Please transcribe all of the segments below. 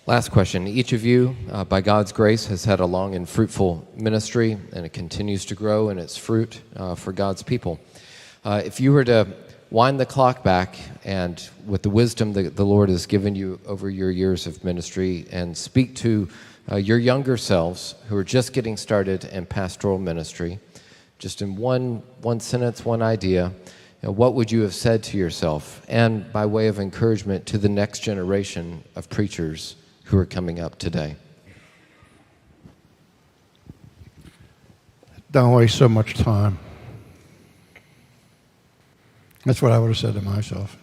Last question. Each of you, by God's grace, has had a long and fruitful ministry, and it continues to grow in its fruit for God's people. If you were to wind the clock back and with the wisdom that the Lord has given you over your years of ministry and speak to your younger selves who are just getting started in pastoral ministry, just in one sentence, one idea, what would you have said to yourself, and by way of encouragement to the next generation of preachers who are coming up today? Don't waste so much time. That's what I would have said to myself.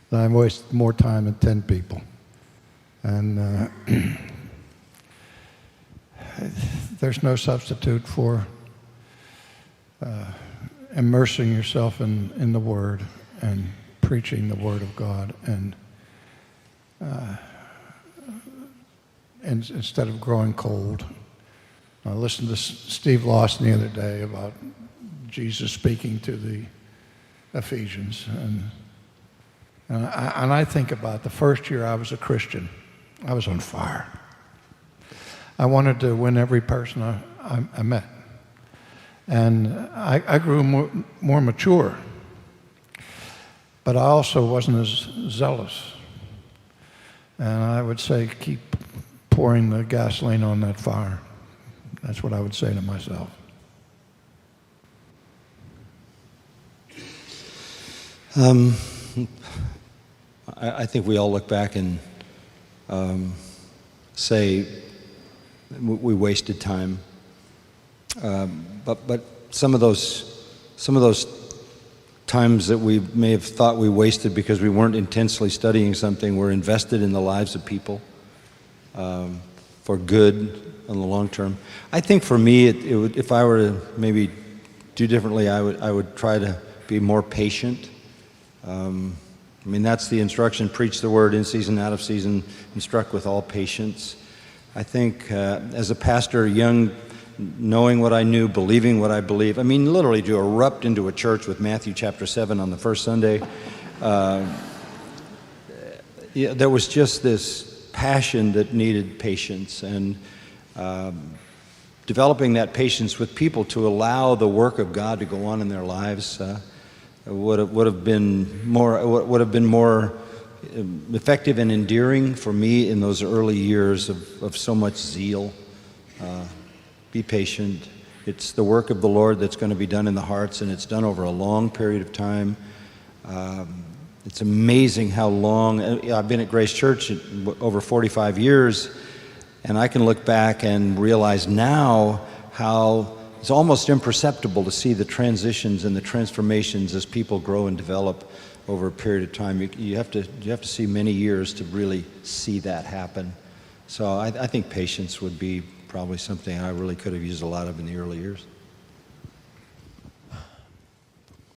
I waste more time than 10 people. And there's no substitute for immersing yourself in the Word and preaching the Word of God, and instead of growing cold. I listened to Steve Lawson the other day about Jesus speaking to the Ephesians, and I think about the first year I was a Christian. I was on fire. I wanted to win every person I met. And I grew more mature, but I also wasn't as zealous. And I would say, keep pouring the gasoline on that fire. That's what I would say to myself. I think we all look back and say we wasted time. But some of those times that we may have thought we wasted because we weren't intensely studying something were invested in the lives of people for good in the long term. I think for me, it would, if I were to maybe do differently, I would try to be more patient. I mean, that's the instruction: preach the word in season, out of season, instruct with all patience. I think as a pastor, young, knowing what I knew, believing what I believe. I mean, literally to erupt into a church with Matthew chapter 7 on the first Sunday. There was just this passion that needed patience, and developing that patience with people to allow the work of God to go on in their lives would have been more effective and endearing for me in those early years of so much zeal. Be patient. It's the work of the Lord that's going to be done in the hearts, and it's done over a long period of time. It's amazing how long. I've been at Grace Church over 45 years, and I can look back and realize now how it's almost imperceptible to see the transitions and the transformations as people grow and develop over a period of time. You have to see many years to really see that happen. So I think patience would be probably something I really could have used a lot of in the early years.